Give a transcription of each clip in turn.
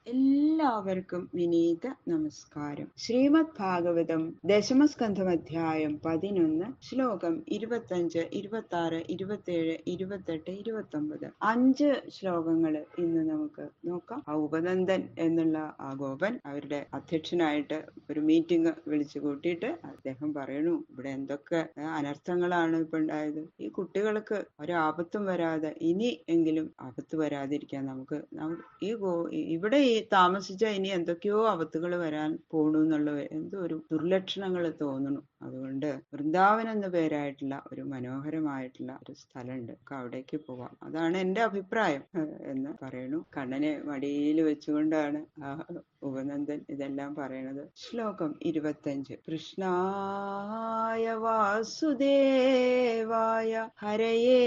എല്ലാവർക്കും വിനീത നമസ്കാരം. ശ്രീമദ് ഭാഗവതം ദശമസ്കന്ധം അധ്യായം 11 ശ്ലോകം 25, 26, 27, 28, 29 5 ശ്ലോകങ്ങൾ ഇന്ന് നമുക്ക് നോക്കാം. ഉപനന്ദൻ എന്നുള്ള ആ ഗോപൻ അവരുടെ അധ്യക്ഷനായിട്ട് ഒരു മീറ്റിംഗ് വിളിച്ചു കൂട്ടിയിട്ട് അദ്ദേഹം പറയണു, ഇവിടെ എന്തൊക്കെ അനർത്ഥങ്ങളാണ് ഇപ്പൊ ഉണ്ടായത്. ഈ കുട്ടികൾക്ക് ഒരാപത്തും വരാതെ ഇനി എങ്കിലും ആപത്ത് വരാതിരിക്കാൻ നമുക്ക് ഇവിടെ ഈ താമസിച്ച ഇനി എന്തൊക്കെയോ ആപത്തുകൾ വരാൻ പോണു എന്നുള്ള എന്തോ ഒരു ദുർലക്ഷണങ്ങൾ തോന്നുന്നു. അതുകൊണ്ട് വൃന്ദാവൻ എന്ന പേരായിട്ടുള്ള ഒരു മനോഹരമായിട്ടുള്ള ഒരു സ്ഥലമുണ്ട്, അവിടേക്ക് പോവാം, അതാണ് എന്റെ അഭിപ്രായം എന്ന് പറയണു. കണ്ണനെ മടിയിൽ വെച്ചുകൊണ്ടാണ് ആ ഉപനന്ദൻ ഇതെല്ലാം പറയണത്. ശ്ലോകം 25. കൃഷ്ണായ വാസുദേവായ ഹരയേ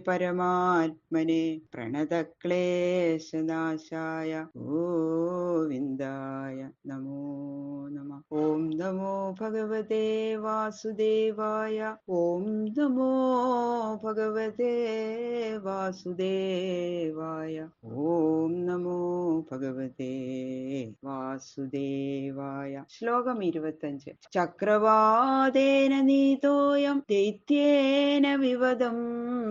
പരമാത്മനെ പ്രണതക്ലേശനാശായ ഗോവിന്ദായ നമോ നമഃ. ഓം നമോ ഭഗവതേ വാസുദേവായ. ഓം നമോ ഭഗവതേ വാസുദേവായ. ഓം നമോ ഭഗവതേ വാസുദേവായ. ശ്ലോകം 25. ചക്രവാതേന നീതോയം ദൈത്യേന വിവദം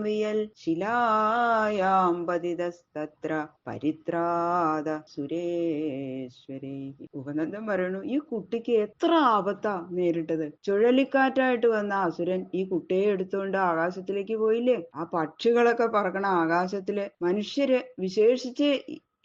വിയൽ ശിലായാം പതിതസ്തത്ര പരിത്രാത സുരേശ്വരേ. ഉപനന്ദൻ പറയണു, ഈ കുട്ടിക്ക് എത്ര ആപത്താ നേരിട്ടത്. ചുഴലിക്കാറ്റായിട്ട് വന്ന അസുരൻ ഈ കുട്ടിയെ എടുത്തുകൊണ്ട് ആകാശത്തിലേക്ക് പോയില്ലേ. ആ പക്ഷികളൊക്കെ പറക്കണ ആകാശത്തില് മനുഷ്യര് വിശേഷിച്ച്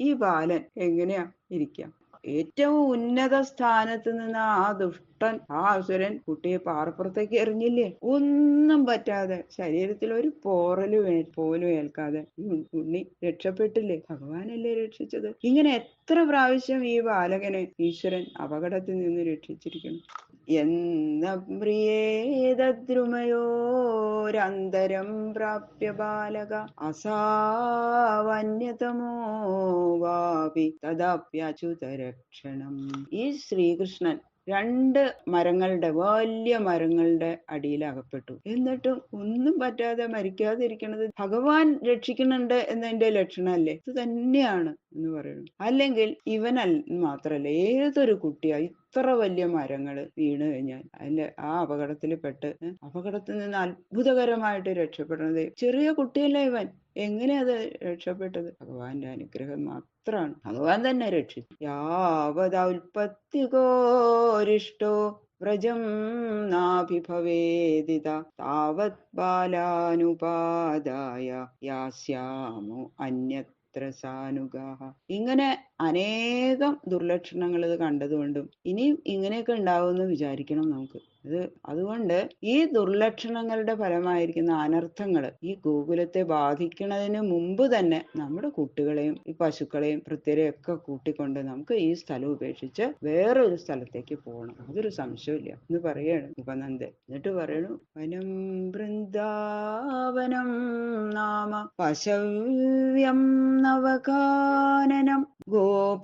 ഈ ബാലൻ എങ്ങനെയാ ഇരിക്കാം? ഏറ്റവും ഉന്നത സ്ഥാനത്ത് നിന്ന് ആ ദുഷ്ടൻ, ആ അസുരൻ കുട്ടിയെ പാറപ്പുറത്തേക്ക് എറിഞ്ഞില്ലേ. ഒന്നും പറ്റാതെ, ശരീരത്തിൽ ഒരു പോറല് പോലും ഏൽക്കാതെ ഈ ഉണ്ണി രക്ഷപ്പെട്ടില്ലേ. ഭഗവാനല്ലേ രക്ഷിച്ചത്. ഇങ്ങനെ എത്ര പ്രാവശ്യം ഈ ബാലകനെ ഈശ്വരൻ അപകടത്തിൽ നിന്ന് രക്ഷിച്ചിരിക്കുന്നു. എന്ന പ്രിയേതദ്രുമയോരന്തരം പ്രാപ്യ ബാലക അസാവന്യതമോ വാപി തദാപ്യച്യുതരക്ഷണം. ഈ ശ്രീകൃഷ്ണൻ വലിയ മരങ്ങളുടെ അടിയിൽ അകപ്പെട്ടു. എന്നിട്ടും ഒന്നും പറ്റാതെ മരിക്കാതിരിക്കണത് ഭഗവാൻ രക്ഷിക്കുന്നുണ്ട് എന്നതിന്റെ ലക്ഷണമല്ലേ? ഇത് തന്നെയാണ് എന്ന് പറയുന്നു. അല്ലെങ്കിൽ മാത്രല്ല, ഏതൊരു കുട്ടിയാ ഇത്ര വലിയ മരങ്ങള് വീണ് കഴിഞ്ഞാൽ അതിന്റെ ആ അപകടത്തിൽ നിന്ന് അത്ഭുതകരമായിട്ട് രക്ഷപ്പെടുന്നത് ചെറിയ കുട്ടിയല്ലേ ഇവൻ. എങ്ങനെ അത് രക്ഷപ്പെട്ടത്? ഭഗവാന്റെ അനുഗ്രഹം മാത്രമാണ്. ഭഗവാൻ തന്നെ രക്ഷിച്ചു. യാവദുൽപത്തികോരിഷ്ടോ വ്രജം നാഭിഭവേദിത താവത് ബാലാനുപാദായ യാസ്യാമോ അന്യത്ര സാനുഗാഹ. ഇങ്ങനെ അനേകം ദുർലക്ഷണങ്ങൾ ഇത് കണ്ടതുകൊണ്ടും ഇനിയും ഇങ്ങനെയൊക്കെ ഉണ്ടാവുമെന്ന് വിചാരിക്കണം നമുക്ക്. അതുകൊണ്ട് ഈ ദുർലക്ഷണങ്ങളുടെ ഫലമായിരിക്കുന്ന അനർത്ഥങ്ങൾ ഈ ഗോകുലത്തെ ബാധിക്കുന്നതിന് മുമ്പ് തന്നെ നമ്മുടെ കുട്ടികളെയും ഈ പശുക്കളെയും പ്രത്യരെയൊക്കെ കൂട്ടിക്കൊണ്ട് നമുക്ക് ഈ സ്ഥലം ഉപേക്ഷിച്ച് വേറൊരു സ്ഥലത്തേക്ക് പോകണം. അതൊരു സംശയമില്ല എന്ന് പറയാണ് ഉപനന്ദൻ. എന്നിട്ട് പറയണു, വനം വൃന്ദാവനം നാമ പശവ്യം നവകാനനം ഗോപഗോപീഗവാം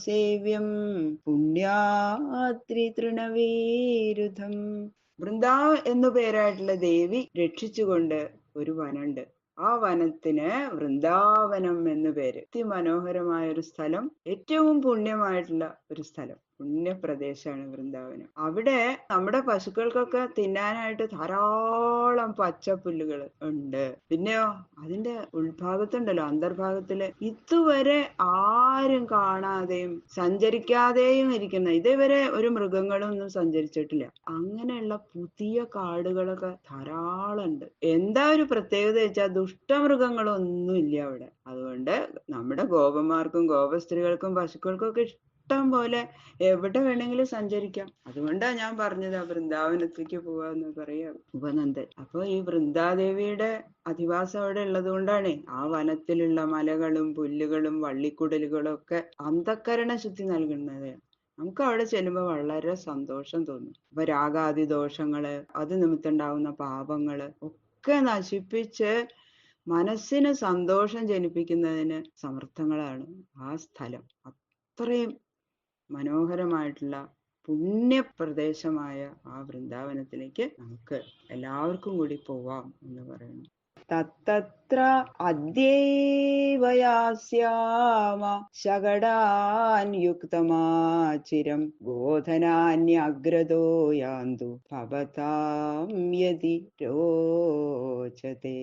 സേവ്യം പുണ്യാത്രി തൃണവീരുധം. വൃന്ദാവൻ എന്നു പേരായിട്ടുള്ള ദേവി രക്ഷിച്ചുകൊണ്ട് ഒരു വനമുണ്ട്. ആ വനത്തിന് വൃന്ദാവനം എന്നു പേര്. അതിമനോഹരമായ ഒരു സ്ഥലം, ഏറ്റവും പുണ്യമായിട്ടുള്ള ഒരു സ്ഥലം, പുണ്യപ്രദേശമാണ് വൃന്ദാവനം. അവിടെ നമ്മുടെ പശുക്കൾക്കൊക്കെ തിന്നാനായിട്ട് ധാരാളം പച്ചപ്പുല്ലുകൾ ഉണ്ട്. പിന്നെയോ അതിന്റെ ഉൾഭാഗത്തുണ്ടല്ലോ, അന്തർഭാഗത്തില് ഇതുവരെ ആരും കാണാതെയും സഞ്ചരിക്കാതെയും ഇരിക്കുന്ന, ഇതേവരെ ഒരു മൃഗങ്ങളൊന്നും സഞ്ചരിച്ചിട്ടില്ല, അങ്ങനെയുള്ള പുതിയ കാടുകളൊക്കെ ധാരാളം ഉണ്ട്. എന്താ ഒരു പ്രത്യേകത വെച്ചാൽ ദുഷ്ടമൃഗങ്ങളൊന്നും ഇല്ല അവിടെ. അതുകൊണ്ട് നമ്മുടെ ഗോപന്മാർക്കും ഗോപസ്ത്രീകൾക്കും പശുക്കൾക്കും ഒക്കെ ഇഷ്ടം പോലെ എവിടെ വേണമെങ്കിലും സഞ്ചരിക്കാം. അതുകൊണ്ടാണ് ഞാൻ പറഞ്ഞത് ആ വൃന്ദാവനത്തേക്ക് പോവാന്ന് പറയാ ഉപനന്ദൻ. അപ്പൊ ഈ വൃന്ദാദേവിയുടെ അധിവാസം അവിടെ ഉള്ളത് കൊണ്ടാണ് ആ വനത്തിലുള്ള മലകളും പുല്ലുകളും വള്ളിക്കുടലുകളും ഒക്കെ അന്ധക്കരണ ശുദ്ധി നൽകുന്നത്. നമുക്ക് അവിടെ ചെല്ലുമ്പോൾ വളരെ സന്തോഷം തോന്നും. അപ്പൊ രാഗാദി ദോഷങ്ങള്, അത് നിമിത്തമുണ്ടാവുന്ന പാപങ്ങള് ഒക്കെ നശിപ്പിച്ച് മനസ്സിന് സന്തോഷം ജനിപ്പിക്കുന്നതിന് സമർത്ഥങ്ങളാണ് ആ സ്ഥലം. അത്രയും മനോഹരമായിട്ടുള്ള പുണ്യപ്രദേശമായ ആ വൃന്ദാവനത്തിലേക്ക് നമുക്ക് എല്ലാവർക്കും കൂടി പോവാം എന്ന് പറയുന്നു. തത്തത്ര അദ്യൈവ പരിവയാസ്യാമ ശകടാൻ യുക്തമാചിരം ഗോധനാന്യഗ്രതോ യാന്തു ഭവതാം യതി രോചത്തെ.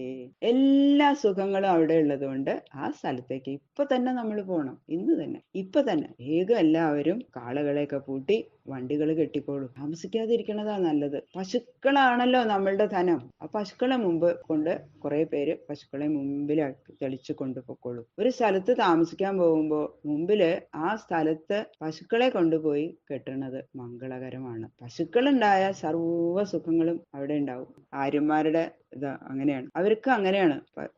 എല്ലാ സുഖങ്ങളും അവിടെ ഉള്ളതുകൊണ്ട് ആ സ്ഥലത്തേക്ക് ഇപ്പൊ തന്നെ നമ്മൾ പോണം. ഇന്ന് തന്നെ, ഇപ്പൊ തന്നെ വേഗം എല്ലാവരും കാളകളെയൊക്കെ പൂട്ടി വണ്ടികൾ കെട്ടിക്കോളും. താമസിക്കാതിരിക്കണതാ നല്ലത്. പശുക്കളാണല്ലോ നമ്മളുടെ ധനം. ആ പശുക്കളെ മുമ്പ് കൊണ്ട് കുറെ പേര് പശുക്കളെ മുമ്പിലാക്കി തെളിച്ചു കൊണ്ടുപോയിക്കോളും. ഒരു സ്ഥലത്ത് താമസിക്കാൻ പോകുമ്പോ മുമ്പില് ആ സ്ഥലത്ത് പശുക്കളെ കൊണ്ടുപോയി കെട്ടുന്നത് മംഗളകരമാണ്. പശുക്കളുണ്ടായ സർവ്വ സുഖങ്ങളും അവിടെ ഉണ്ടാവും. ആര്യന്മാരുടെ ഇതാ അങ്ങനെയാണ്. അവർക്ക് അങ്ങനെയാണ്.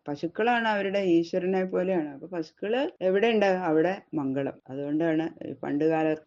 പശുക്കളാണ് അവരുടെ ഈശ്വരനെ പോലെയാണ്. അപ്പൊ പശുക്കള് എവിടെ ഉണ്ട് അവിടെ മംഗളം. അതുകൊണ്ടാണ്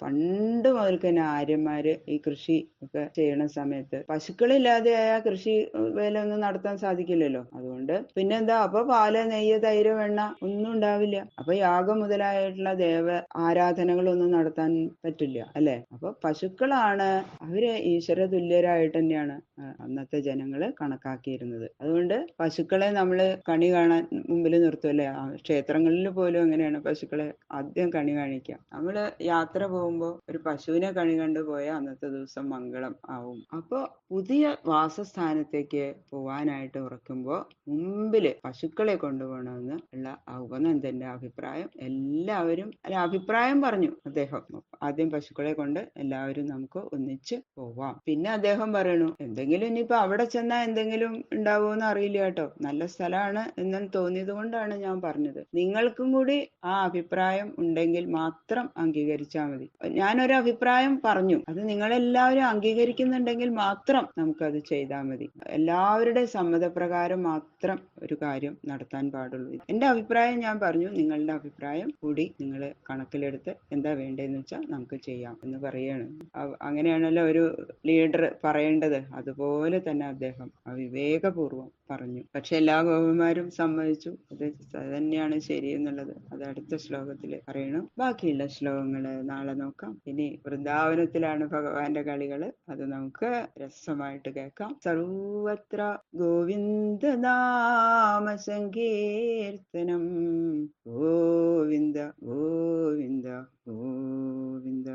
പണ്ട് മുതൽക്ക് തന്നെ ആര്യന്മാര് ഈ കൃഷി ഒക്കെ ചെയ്യണ സമയത്ത് പശുക്കളില്ലാതെ ആ കൃഷി വേല ഒന്നും നടത്താൻ സാധിക്കില്ലല്ലോ. അതുകൊണ്ട് പിന്നെന്താ, അപ്പൊ പാല്, നെയ്യ്, തൈര്, വെണ്ണ ഒന്നും ഉണ്ടാവില്ല. അപ്പൊ യാഗം മുതലായിട്ടുള്ള ദേവ ആരാധനകളൊന്നും നടത്താൻ പറ്റില്ല അല്ലെ. അപ്പൊ പശുക്കളാണ് അവര് ഈശ്വര തുല്യരായിട്ട് തന്നെയാണ് അന്നത്തെ ജനങ്ങള് കണക്കാക്കിയിരുന്നത്. അതുകൊണ്ട് പശുക്കളെ നമ്മള് കണി കാണാൻ മുമ്പിൽ നിർത്തുമല്ലേ. ക്ഷേത്രങ്ങളിൽ പോലും അങ്ങനെയാണ് പശുക്കളെ ആദ്യം കണി കാണിക്കുക. നമ്മള് യാത്ര പോകുമ്പോ ഒരു പശുവിനെ കണി കണ്ടു പോയാൽ അന്നത്തെ ദിവസം മംഗളം ആവും. അപ്പൊ പുതിയ വാസസ്ഥാനത്തേക്ക് പോവാനായിട്ട് ഉറക്കുമ്പോ മുമ്പില് പശുക്കളെ കൊണ്ടുപോകണമെന്ന് ഉള്ള ഉപനന്ദന്റെ അഭിപ്രായം എല്ലാവരും അഭിപ്രായം പറഞ്ഞു അദ്ദേഹം. ആദ്യം പശുക്കളെ കൊണ്ട് എല്ലാവരും നമുക്ക് ഒന്നിച്ച് പോവാം. പിന്നെ അദ്ദേഹം പറയണു, എന്തെങ്കിലും ഇനിയിപ്പോ അവിടെ ചെന്നാൽ എന്തെങ്കിലും ഉണ്ടാവുമെന്ന് അറിയില്ല കേട്ടോ. നല്ല സ്ഥലമാണ് എന്ന് തോന്നിയത് കൊണ്ടാണ് ഞാൻ പറഞ്ഞത്. നിങ്ങൾക്കും കൂടി ആ അഭിപ്രായം ഉണ്ടെങ്കിൽ മാത്രം അംഗീകരിച്ചാൽ മതി. ഞാനൊരു അഭിപ്രായം പറഞ്ഞു, അത് നിങ്ങളെല്ലാവരും അംഗീകരിക്കുന്നുണ്ടെങ്കിൽ മാത്രം നമുക്കത് ചെയ്താൽ മതി. എല്ലാവരുടെ സമ്മതപ്രകാരം മാത്രം ഒരു കാര്യം നടത്താൻ പാടുള്ളൂ. എന്റെ അഭിപ്രായം ഞാൻ പറഞ്ഞു, നിങ്ങളുടെ അഭിപ്രായം കൂടി നിങ്ങൾ കണക്കിലെടുത്ത് എന്താ വേണ്ടതെന്ന് വെച്ചാൽ നമുക്ക് ചെയ്യാം എന്ന് പറയാണ്. അങ്ങനെയാണല്ലോ ഒരു ലീഡർ പറയേണ്ടത്. അതുപോലെ തന്നെ അദ്ദേഹം വിവേകപൂർവം പറഞ്ഞു. പക്ഷെ എല്ലാ ഗോപന്മാരും സമ്മതിച്ചു. അത് തന്നെയാണ് ശരി എന്നുള്ളത്. അത് അടുത്ത ശ്ലോകത്തിൽ പറയണം. ബാക്കിയുള്ള ശ്ലോകങ്ങള് നാളെ നോക്കാം. ഇനി വൃന്ദാവനത്തിലാണ് ഭഗവാന്റെ കളികള്. അത് നമുക്ക് രസമായിട്ട് കേൾക്കാം. സർവത്ര ഗോവിന്ദ നാമ സങ്കീർത്തനം. ഗോവിന്ദ ഗോവിന്ദ ഗോവിന്ദ.